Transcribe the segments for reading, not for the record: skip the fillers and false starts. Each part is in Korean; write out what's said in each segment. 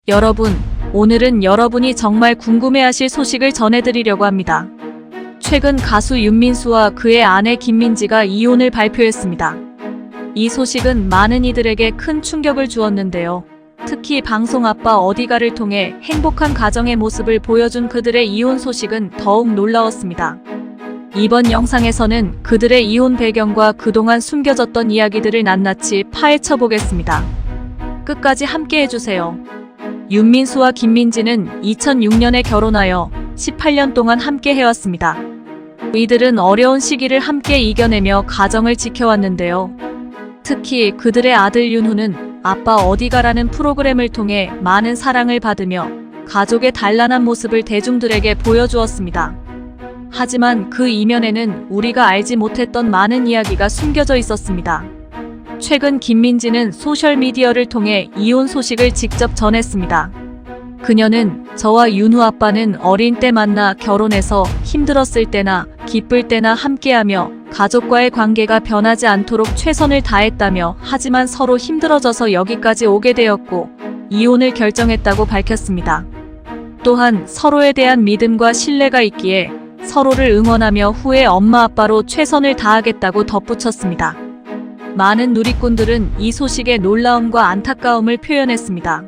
여러분, 오늘은 여러분이 정말 궁금해하실 소식을 전해드리려고 합니다. 최근 가수 윤민수와 그의 아내 김민지가 이혼을 발표했습니다. 이 소식은 많은 이들에게 큰 충격을 주었는데요. 특히 방송 아빠 어디가를 통해 행복한 가정의 모습을 보여준 그들의 이혼 소식은 더욱 놀라웠습니다. 이번 영상에서는 그들의 이혼 배경과 그동안 숨겨졌던 이야기들을 낱낱이 파헤쳐 보겠습니다. 끝까지 함께 해주세요. 윤민수와 김민지는 2006년에 결혼하여 18년 동안 함께 해왔습니다. 이들은 어려운 시기를 함께 이겨내며 가정을 지켜왔는데요. 특히 그들의 아들 윤후는 아빠 어디가라는 프로그램을 통해 많은 사랑을 받으며 가족의 단란한 모습을 대중들에게 보여주었습니다. 하지만 그 이면에는 우리가 알지 못했던 많은 이야기가 숨겨져 있었습니다. 최근 김민지는 소셜미디어를 통해 이혼 소식을 직접 전했습니다. 그녀는 저와 윤후 아빠는 어린 때 만나 결혼해서 힘들었을 때나 기쁠 때나 함께하며 가족과의 관계가 변하지 않도록 최선을 다했다며 하지만 서로 힘들어져서 여기까지 오게 되었고 이혼을 결정했다고 밝혔습니다. 또한 서로에 대한 믿음과 신뢰가 있기에 서로를 응원하며 후에 엄마 아빠로 최선을 다하겠다고 덧붙였습니다. 많은 누리꾼들은 이 소식에 놀라움과 안타까움을 표현했습니다.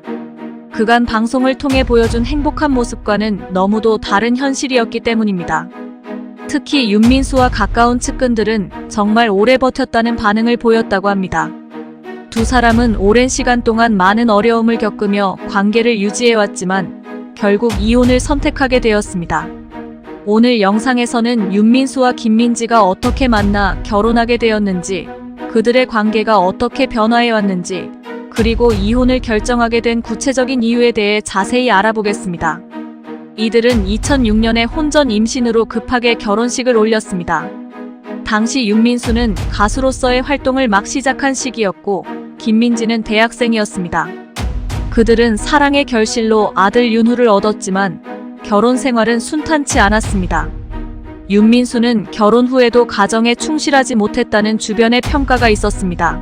그간 방송을 통해 보여준 행복한 모습과는 너무도 다른 현실이었기 때문입니다. 특히 윤민수와 가까운 측근들은 정말 오래 버텼다는 반응을 보였다고 합니다. 두 사람은 오랜 시간 동안 많은 어려움을 겪으며 관계를 유지해왔지만 결국 이혼을 선택하게 되었습니다. 오늘 영상에서는 윤민수와 김민지가 어떻게 만나 결혼하게 되었는지, 그들의 관계가 어떻게 변화해왔는지, 그리고 이혼을 결정하게 된 구체적인 이유에 대해 자세히 알아보겠습니다. 이들은 2006년에 혼전 임신으로 급하게 결혼식을 올렸습니다. 당시 윤민수는 가수로서의 활동을 막 시작한 시기였고 김민지는 대학생이었습니다. 그들은 사랑의 결실로 아들 윤후를 얻었지만 결혼 생활은 순탄치 않았습니다. 윤민수는 결혼 후에도 가정에 충실하지 못했다는 주변의 평가가 있었습니다.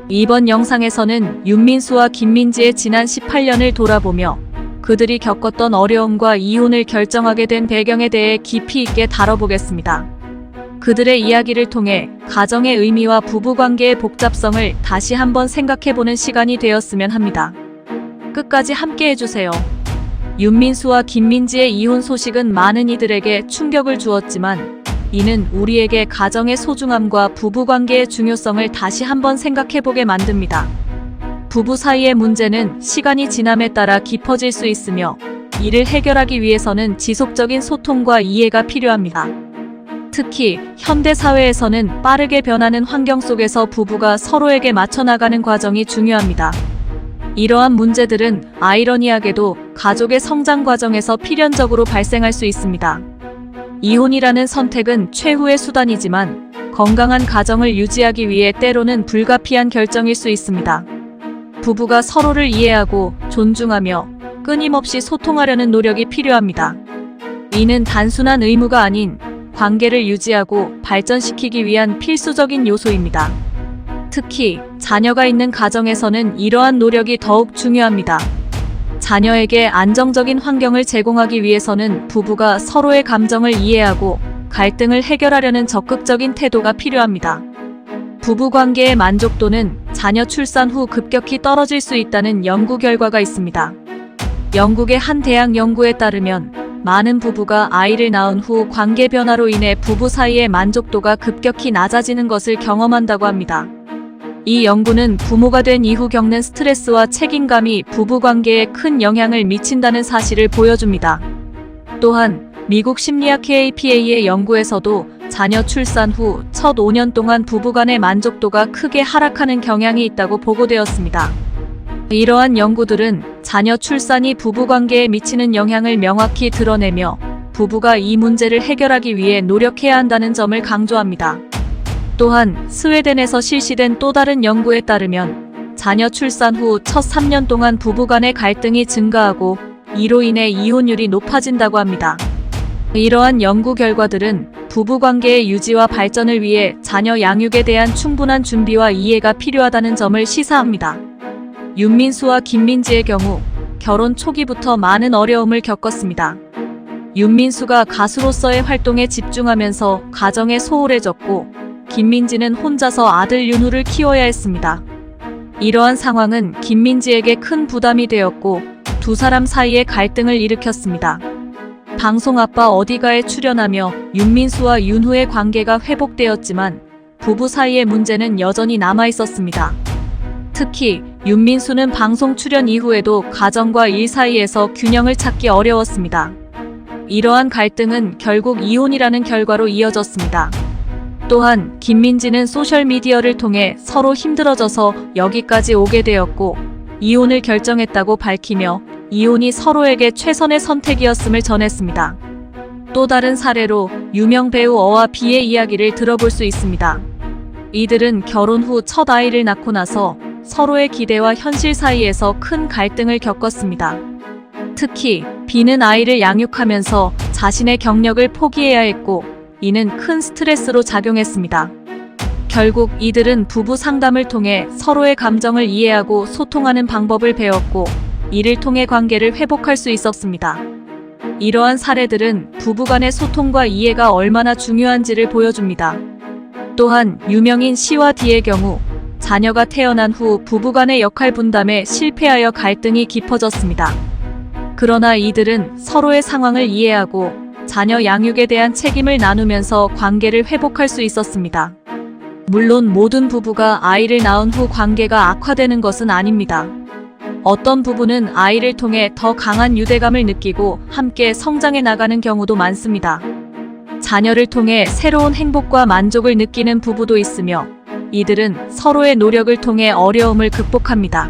이번 영상에서는 윤민수와 김민지의 지난 18년을 돌아보며 그들이 겪었던 어려움과 이혼을 결정하게 된 배경에 대해 깊이 있게 다뤄보겠습니다. 그들의 이야기를 통해 가정의 의미와 부부관계의 복잡성을 다시 한번 생각해보는 시간이 되었으면 합니다. 끝까지 함께 해주세요. 윤민수와 김민지의 이혼 소식은 많은 이들에게 충격을 주었지만 이는 우리에게 가정의 소중함과 부부관계의 중요성을 다시 한번 생각해보게 만듭니다. 부부 사이의 문제는 시간이 지남에 따라 깊어질 수 있으며 이를 해결하기 위해서는 지속적인 소통과 이해가 필요합니다. 특히 현대 사회에서는 빠르게 변하는 환경 속에서 부부가 서로에게 맞춰 나가는 과정이 중요합니다. 이러한 문제들은 아이러니하게도 가족의 성장 과정에서 필연적으로 발생할 수 있습니다. 이혼이라는 선택은 최후의 수단이지만 건강한 가정을 유지하기 위해 때로는 불가피한 결정일 수 있습니다. 부부가 서로를 이해하고 존중하며 끊임없이 소통하려는 노력이 필요합니다. 이는 단순한 의무가 아닌 관계를 유지하고 발전시키기 위한 필수적인 요소입니다. 특히 자녀가 있는 가정에서는 이러한 노력이 더욱 중요합니다. 자녀에게 안정적인 환경을 제공하기 위해서는 부부가 서로의 감정을 이해하고 갈등을 해결하려는 적극적인 태도가 필요합니다. 부부관계의 만족도는 자녀 출산 후 급격히 떨어질 수 있다는 연구 결과가 있습니다. 영국의 한 대학 연구에 따르면 많은 부부가 아이를 낳은 후 관계 변화로 인해 부부 사이의 만족도가 급격히 낮아지는 것을 경험한다고 합니다. 이 연구는 부모가 된 이후 겪는 스트레스와 책임감이 부부관계에 큰 영향을 미친다는 사실을 보여줍니다. 또한 미국 심리학 KPA의 연구에서도 자녀 출산 후 첫 5년 동안 부부간의 만족도가 크게 하락하는 경향이 있다고 보고되었습니다. 이러한 연구들은 자녀 출산이 부부관계에 미치는 영향을 명확히 드러내며 부부가 이 문제를 해결하기 위해 노력해야 한다는 점을 강조합니다. 또한 스웨덴에서 실시된 또 다른 연구에 따르면 자녀 출산 후 첫 3년 동안 부부간의 갈등이 증가하고 이로 인해 이혼율이 높아진다고 합니다. 이러한 연구 결과들은 부부관계의 유지와 발전을 위해 자녀 양육에 대한 충분한 준비와 이해가 필요하다는 점을 시사합니다. 윤민수와 김민지의 경우 결혼 초기부터 많은 어려움을 겪었습니다. 윤민수가 가수로서의 활동에 집중하면서 가정에 소홀해졌고, 김민지는 혼자서 아들 윤우를 키워야 했습니다. 이러한 상황은 김민지에게 큰 부담이 되었고 두 사람 사이에 갈등을 일으켰습니다. 방송 아빠 어디가에 출연하며 윤민수와 윤후의 관계가 회복되었지만 부부 사이의 문제는 여전히 남아 있었습니다. 특히 윤민수는 방송 출연 이후에도 가정과 일 사이에서 균형을 찾기 어려웠습니다. 이러한 갈등은 결국 이혼이라는 결과로 이어졌습니다. 또한 김민지는 소셜미디어를 통해 서로 힘들어져서 여기까지 오게 되었고 이혼을 결정했다고 밝히며 이혼이 서로에게 최선의 선택이었음을 전했습니다. 또 다른 사례로 유명 배우 어와 비의 이야기를 들어볼 수 있습니다. 이들은 결혼 후 첫 아이를 낳고 나서 서로의 기대와 현실 사이에서 큰 갈등을 겪었습니다. 특히 비는 아이를 양육하면서 자신의 경력을 포기해야 했고 이는 큰 스트레스로 작용했습니다. 결국 이들은 부부 상담을 통해 서로의 감정을 이해하고 소통하는 방법을 배웠고 이를 통해 관계를 회복할 수 있었습니다. 이러한 사례들은 부부간의 소통과 이해가 얼마나 중요한지를 보여줍니다. 또한 유명인 C와 D의 경우 자녀가 태어난 후 부부간의 역할 분담에 실패하여 갈등이 깊어졌습니다. 그러나 이들은 서로의 상황을 이해하고 자녀 양육에 대한 책임을 나누면서 관계를 회복할 수 있었습니다. 물론 모든 부부가 아이를 낳은 후 관계가 악화되는 것은 아닙니다. 어떤 부부는 아이를 통해 더 강한 유대감을 느끼고 함께 성장해 나가는 경우도 많습니다. 자녀를 통해 새로운 행복과 만족을 느끼는 부부도 있으며 이들은 서로의 노력을 통해 어려움을 극복합니다.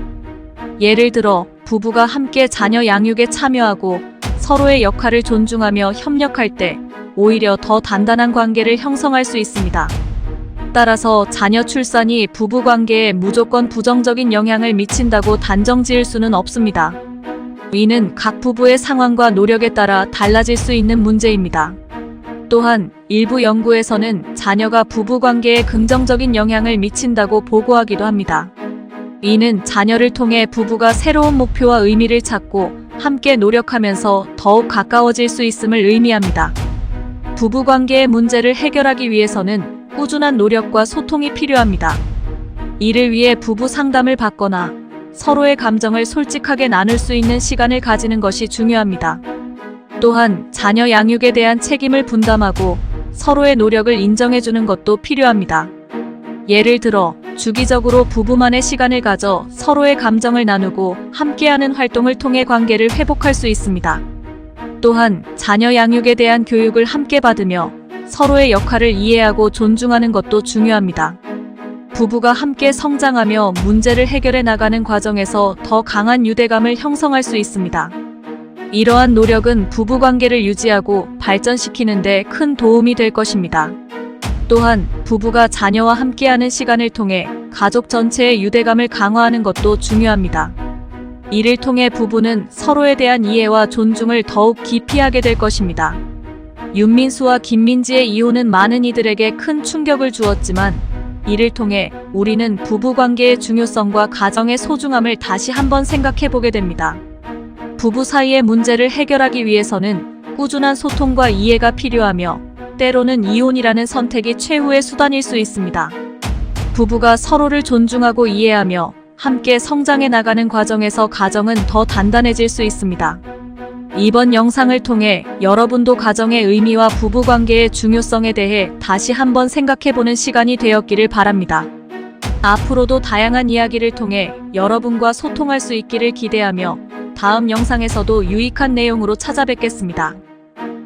예를 들어 부부가 함께 자녀 양육에 참여하고 서로의 역할을 존중하며 협력할 때 오히려 더 단단한 관계를 형성할 수 있습니다. 따라서 자녀 출산이 부부 관계에 무조건 부정적인 영향을 미친다고 단정 지을 수는 없습니다. 이는 각 부부의 상황과 노력에 따라 달라질 수 있는 문제입니다. 또한 일부 연구에서는 자녀가 부부 관계에 긍정적인 영향을 미친다고 보고하기도 합니다. 이는 자녀를 통해 부부가 새로운 목표와 의미를 찾고 함께 노력하면서 더욱 가까워질 수 있음을 의미합니다. 부부관계의 문제를 해결하기 위해서는 꾸준한 노력과 소통이 필요합니다. 이를 위해 부부 상담을 받거나 서로의 감정을 솔직하게 나눌 수 있는 시간을 가지는 것이 중요합니다. 또한 자녀 양육에 대한 책임을 분담하고 서로의 노력을 인정해주는 것도 필요합니다. 예를 들어 주기적으로 부부만의 시간을 가져 서로의 감정을 나누고 함께하는 활동을 통해 관계를 회복할 수 있습니다. 또한 자녀 양육에 대한 교육을 함께 받으며 서로의 역할을 이해하고 존중하는 것도 중요합니다. 부부가 함께 성장하며 문제를 해결해 나가는 과정에서 더 강한 유대감을 형성할 수 있습니다. 이러한 노력은 부부관계를 유지하고 발전시키는 데 큰 도움이 될 것입니다. 또한 부부가 자녀와 함께하는 시간을 통해 가족 전체의 유대감을 강화하는 것도 중요합니다. 이를 통해 부부는 서로에 대한 이해와 존중을 더욱 깊이 하게 될 것입니다. 윤민수와 김민지의 이혼은 많은 이들에게 큰 충격을 주었지만 이를 통해 우리는 부부관계의 중요성과 가정의 소중함을 다시 한번 생각해보게 됩니다. 부부 사이의 문제를 해결하기 위해서는 꾸준한 소통과 이해가 필요하며 때로는 이혼이라는 선택이 최후의 수단일 수 있습니다. 부부가 서로를 존중하고 이해하며 함께 성장해 나가는 과정에서 가정은 더 단단해질 수 있습니다. 이번 영상을 통해 여러분도 가정의 의미와 부부관계의 중요성에 대해 다시 한번 생각해보는 시간이 되었기를 바랍니다. 앞으로도 다양한 이야기를 통해 여러분과 소통할 수 있기를 기대하며 다음 영상에서도 유익한 내용으로 찾아뵙겠습니다.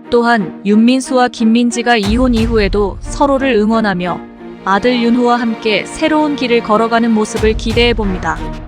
또한 윤민수와 김민지가 이혼 이후에도 서로를 응원하며 아들 윤후와 함께 새로운 길을 걸어가는 모습을 기대해봅니다.